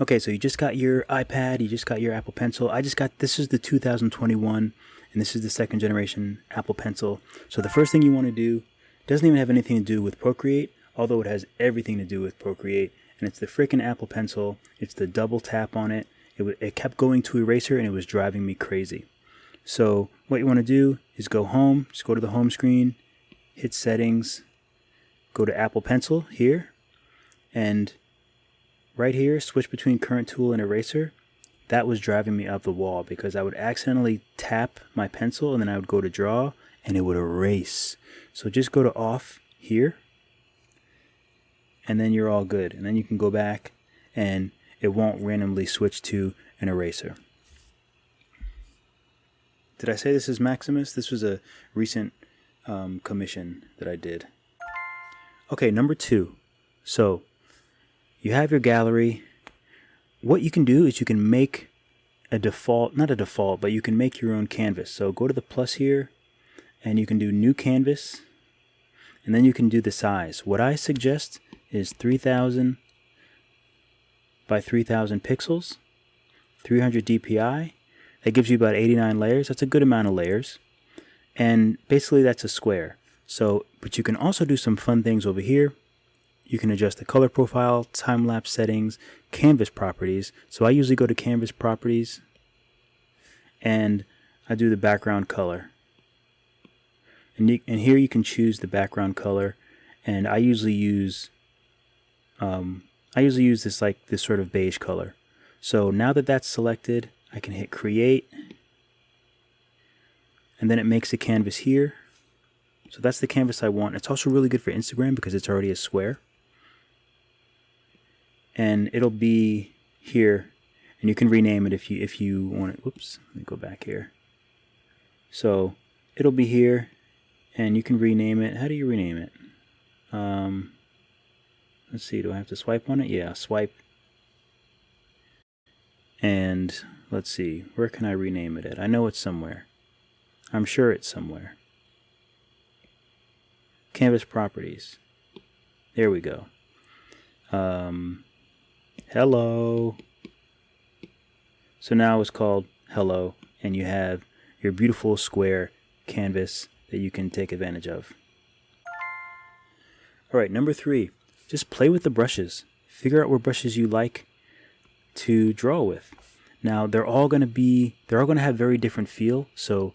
Okay, so you just got your iPad, you just got your Apple Pencil. This is the 2021, and this is the second generation Apple Pencil. So the first thing you want to do doesn't even have anything to do with Procreate, although it has everything to do with Procreate, and it's the freaking Apple Pencil. It's the double tap on it. It kept going to eraser, and it was driving me crazy. So what you want to do is go home, just go to the home screen, hit settings, go to Apple Pencil here, and right here, switch between current tool and eraser. That was driving me up the wall because I would accidentally tap my pencil and then I would go to draw and it would erase. So just go to off here and then you're all good. And then you can go back and it won't randomly switch to an eraser. Did I say this is Maximus? This was a recent commission that I did. Okay, number 2. So you have your gallery. What you can do is you can make a default, not a default, but you can make your own canvas. So go to the plus here and you can do new canvas and then you can do the size. What I suggest is 3000 by 3000 pixels, 300 dpi. That gives you about 89 layers. That's a good amount of layers. And basically that's a square. So, but you can also do some fun things over here. You can adjust the color profile, time-lapse settings, canvas properties. So I usually go to canvas properties and I do the background color. And here you can choose the background color. And I usually use this sort of beige color. So now that that's selected, I can hit create and then it makes a canvas here. So that's the canvas I want. It's also really good for Instagram because it's already a square. And it'll be here, and you can rename it if you want it. Whoops, let me go back here. So it'll be here, and you can rename it. How do you rename it? Let's see, do I have to swipe on it? Yeah, swipe. And let's see, where can I rename it at? I know it's somewhere. I'm sure it's somewhere. Canvas properties. There we go. Hello. So now it's called Hello, and you have your beautiful square canvas that you can take advantage of. All right, number 3, just play with the brushes. Figure out what brushes you like to draw with. Now they're all going to have very different feel. So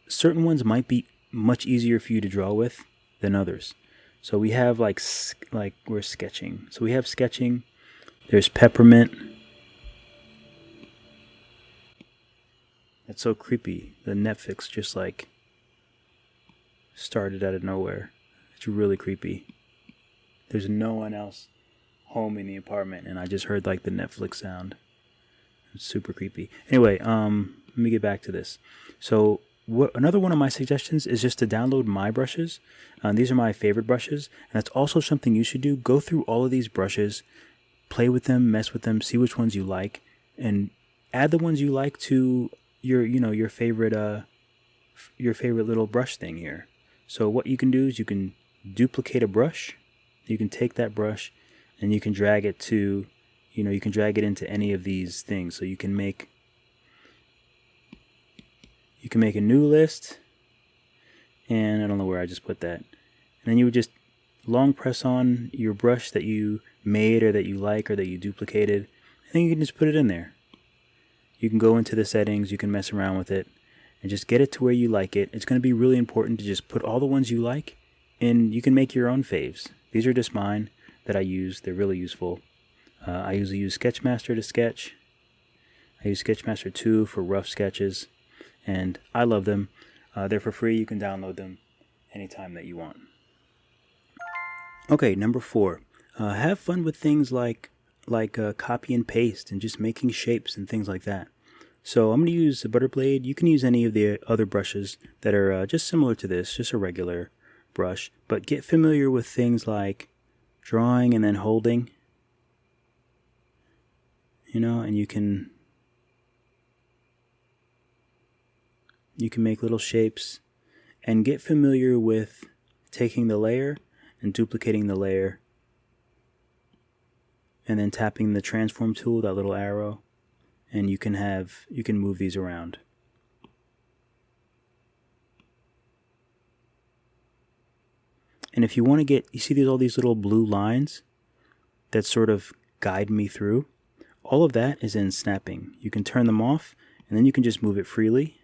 certain ones might be much easier for you to draw with than others. So we have like we're sketching. So we have sketching. There's peppermint. That's so creepy. The Netflix just like started out of nowhere. It's really creepy. There's no one else home in the apartment and I just heard like the Netflix sound. It's super creepy. Anyway, let me get back to this. So another one of my suggestions is just to download my brushes. These are my favorite brushes, and that's also something you should do. Go through all of these brushes, play with them, mess with them, see which ones you like, and add the ones you like to your favorite little brush thing here. So what you can do is you can duplicate a brush. You can take that brush and you can drag it to, you can drag it into any of these things. So you can make a new list, and I don't know where I just put that. And then you would just long press on your brush that you made or that you like or that you duplicated, and then you can just put it in there. You can go into the settings, you can mess around with it, and just get it to where you like it. It's going to be really important to just put all the ones you like, and you can make your own faves. These are just mine that I use. They're really useful. I usually use Sketchmaster to sketch. I use Sketchmaster 2 for rough sketches, and I love them. They're for free. You can download them anytime that you want. Okay, number 4. Have fun with things like copy and paste and just making shapes and things like that. So I'm going to use a butter blade. You can use any of the other brushes that are just similar to this, just a regular brush. But get familiar with things like drawing and then holding. And you can make little shapes, and get familiar with taking the layer and duplicating the layer and then tapping the transform tool, that little arrow, and you can move these around. And if you want to you see all these little blue lines that sort of guide me through? All of that is in snapping. You can turn them off, and then you can just move it freely.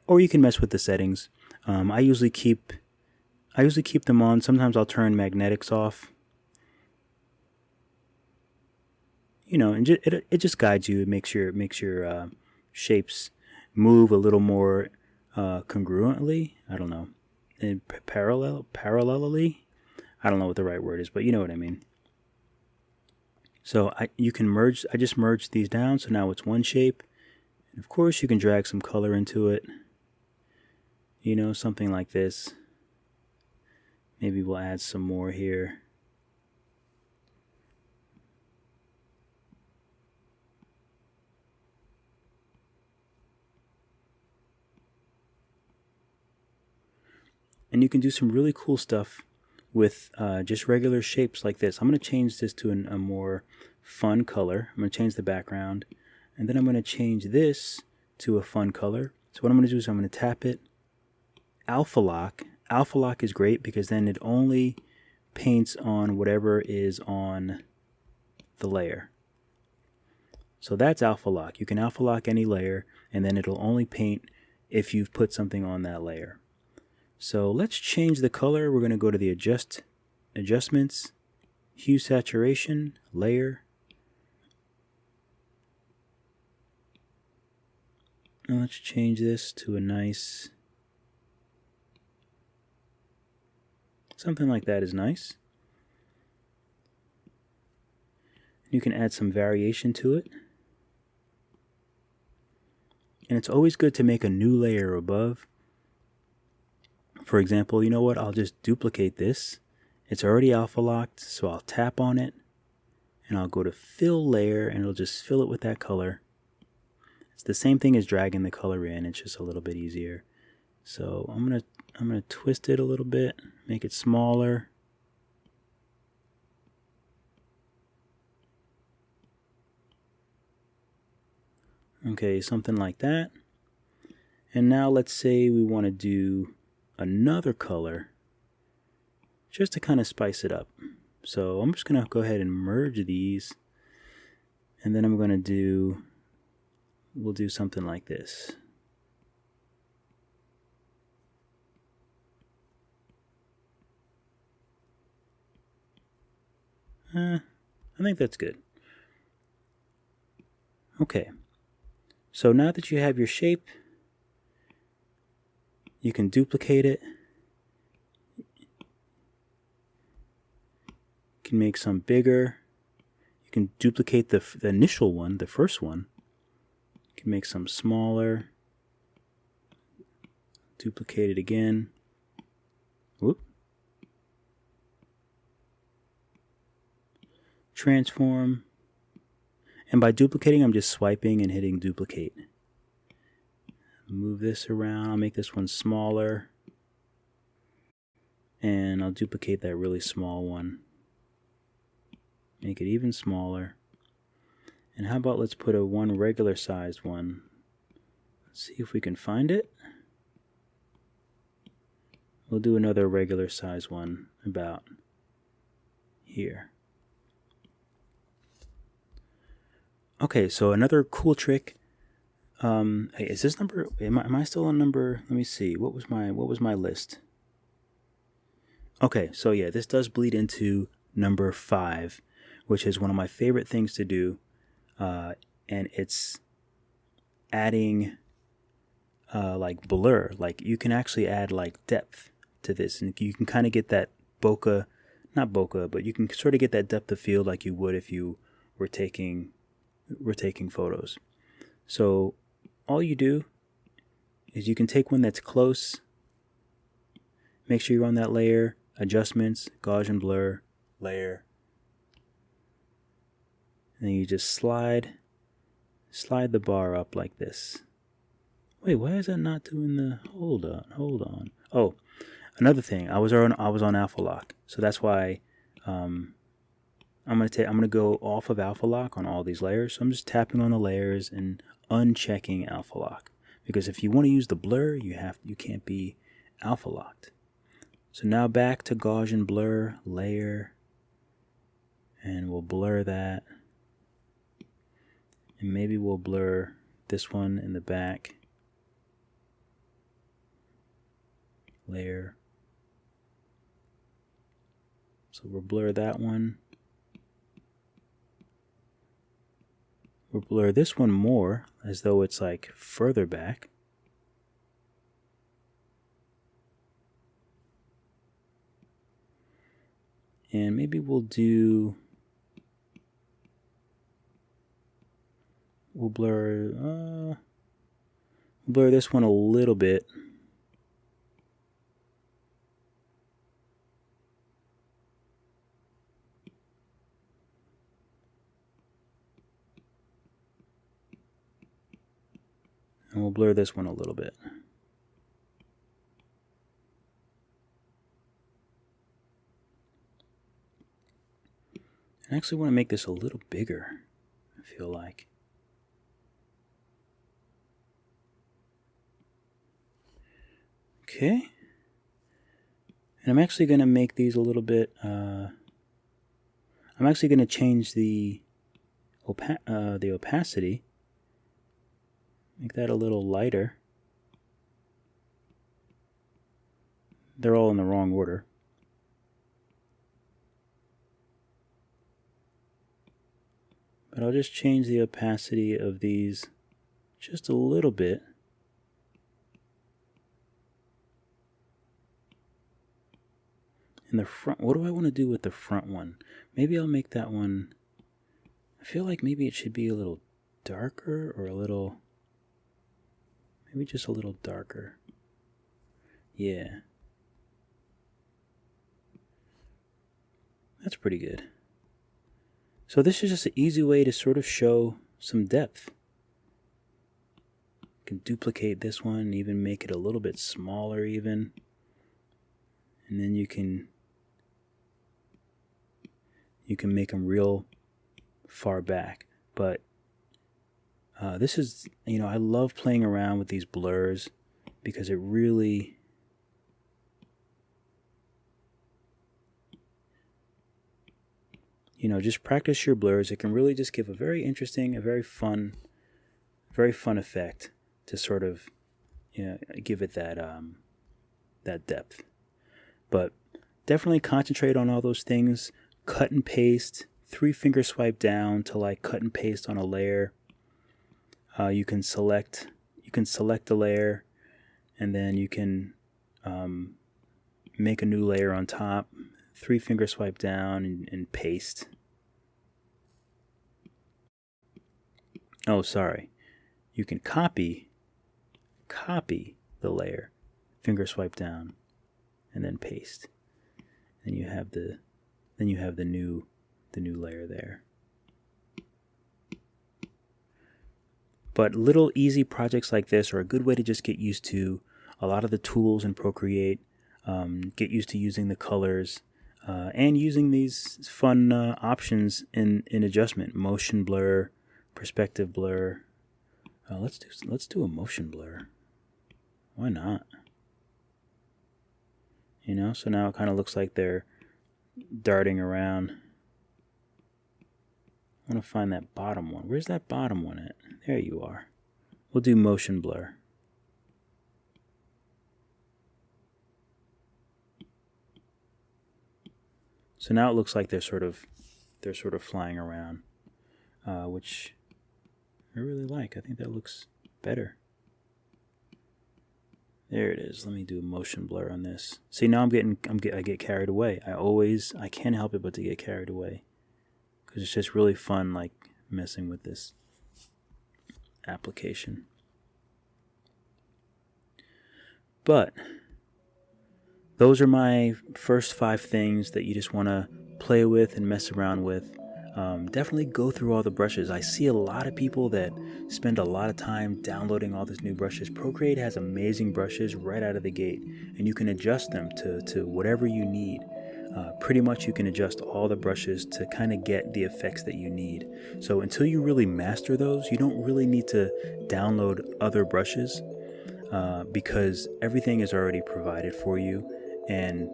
Or you can mess with the settings. I usually keep them on. Sometimes I'll turn magnetics off. You know, and it just guides you. It makes your shapes move a little more congruently. I don't know. And parallelly. I don't know what the right word is, but you know what I mean. So you can merge. I just merged these down, so now it's one shape. And of course, you can drag some color into it. You know, something like this. Maybe we'll add some more here. And you can do some really cool stuff with just regular shapes like this. I'm going to change this to a more fun color. I'm going to change the background. And then I'm going to change this to a fun color. So what I'm going to do is I'm going to tap it. Alpha lock. Alpha lock is great because then it only paints on whatever is on the layer. So that's alpha lock. You can alpha lock any layer, and then it'll only paint if you've put something on that layer. So let's change the color. We're going to go to the adjustments, hue saturation, layer. And let's change this to a nice, something like that is nice. You can add some variation to it. And it's always good to make a new layer above. For example, you know what? I'll just duplicate this. It's already alpha locked, so I'll tap on it and I'll go to fill layer and it'll just fill it with that color. It's the same thing as dragging the color in, it's just a little bit easier. So I'm gonna twist it a little bit, make it smaller. Okay, something like that. And now let's say we want to do another color just to kind of spice it up. So I'm just going to go ahead and merge these, and then we'll do something like this. I think that's good. Okay, so now that you have your shape, you can duplicate it. You can make some bigger. You can duplicate the initial one, the first one. You can make some smaller. Duplicate it again. Whoop. Transform. And by duplicating, I'm just swiping and hitting duplicate. Move this around. I'll make this one smaller. And I'll duplicate that really small one. Make it even smaller. And how about let's put one regular sized one. Let's see if we can find it. We'll do another regular size one about here. Okay, so another cool trick. Hey, is this number? Am I still on number? Let me see. What was my list? Okay, so yeah, this does bleed into number 5, which is one of my favorite things to do, and it's adding like blur. Like you can actually add like depth to this, and you can kind of get that bokeh, not bokeh, but you can sort of get that depth of field like you would if you were taking photos. So all you do is you can take one that's close, make sure you're on that layer, adjustments, Gaussian blur, layer, and then you just slide the bar up like this. Wait, why is that not doing the, hold on. Oh, another thing, I was on alpha lock, so that's why I'm gonna go off of alpha lock on all these layers. So I'm just tapping on the layers and unchecking alpha lock, because if you want to use the blur, you can't be alpha locked. So now back to Gaussian blur layer, and we'll blur that, and maybe we'll blur this one in the back layer. So we'll blur that one. We'll blur this one more, as though it's like further back. And maybe we'll blur this one a little bit. And we'll blur this one a little bit. I actually want to make this a little bigger, I feel like. Okay. And I'm actually going to make these a little bit, I'm actually going to change the opacity. Make that a little lighter. They're all in the wrong order. But I'll just change the opacity of these just a little bit. In the front, what do I want to do with the front one? Maybe I'll make that one, I feel like maybe it should be a little darker, or maybe just a little darker. Yeah. That's pretty good. So this is just an easy way to sort of show some depth. You can duplicate this one and even make it a little bit smaller even. And then you can make them real far back. But this is, I love playing around with these blurs, because it really, just practice your blurs. It can really just give a very interesting, a very fun effect to sort of, give it that depth. But definitely concentrate on all those things. Cut and paste, 3-finger swipe down to like cut and paste on a layer. You can select a layer, and then you can make a new layer on top. 3-finger swipe down and paste. Oh, sorry. You can copy the layer, finger swipe down, and then paste. And you have the new layer there. But little easy projects like this are a good way to just get used to a lot of the tools in Procreate, get used to using the colors, and using these fun options in adjustment: motion blur, perspective blur. Let's do a motion blur. Why not? So now it kind of looks like they're darting around. I want to find that bottom one. Where's that bottom one at? There you are. We'll do motion blur. So now it looks like they're sort of flying around, which I really like. I think that looks better. There it is. Let me do a motion blur on this. See, now I get carried away. I can't help it but to get carried away, because it's just really fun, like messing with this application. But those are my first 5 things that you just want to play with and mess around with. Definitely go through all the brushes. I see a lot of people that spend a lot of time downloading all these new brushes. Procreate has amazing brushes right out of the gate, and you can adjust them to whatever you need. pretty much you can adjust all the brushes to kind of get the effects that you need. So until you really master those, you don't really need to download other brushes because everything is already provided for you, and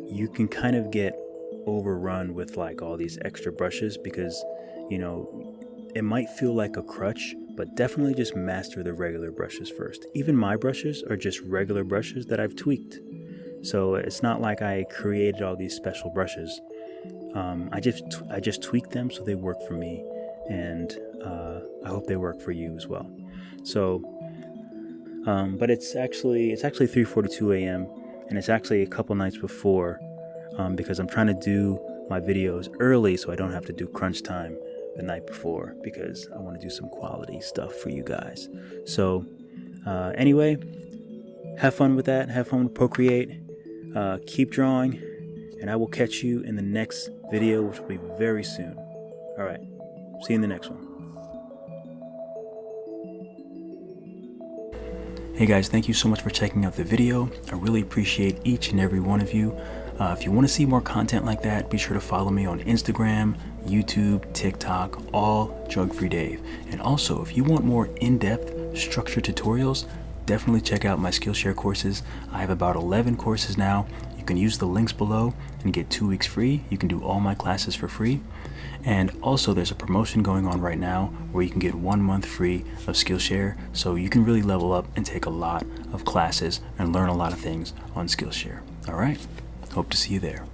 you can kind of get overrun with like all these extra brushes because, you know, it might feel like a crutch, but definitely just master the regular brushes first. Even my brushes are just regular brushes that I've tweaked. So it's not like I created all these special brushes. I just tweaked them so they work for me, and I hope they work for you as well. So, but it's actually 3:42 a.m. and it's actually a couple nights before, because I'm trying to do my videos early so I don't have to do crunch time the night before, because I want to do some quality stuff for you guys. So anyway, have fun with that. Have fun with Procreate. Keep drawing, and I will catch you in the next video, which will be very soon. All right, see you in the next one. Hey guys, thank you so much for checking out the video. I really appreciate each and every one of you. If you want to see more content like that, be sure to follow me on Instagram, YouTube, TikTok, all Drug Free Dave. And also, if you want more in-depth structured tutorials, definitely check out my Skillshare courses. I have about 11 courses now. You can use the links below and get 2 weeks free. You can do all my classes for free. And also there's a promotion going on right now where you can get 1 month free of Skillshare. So you can really level up and take a lot of classes and learn a lot of things on Skillshare. All right, hope to see you there.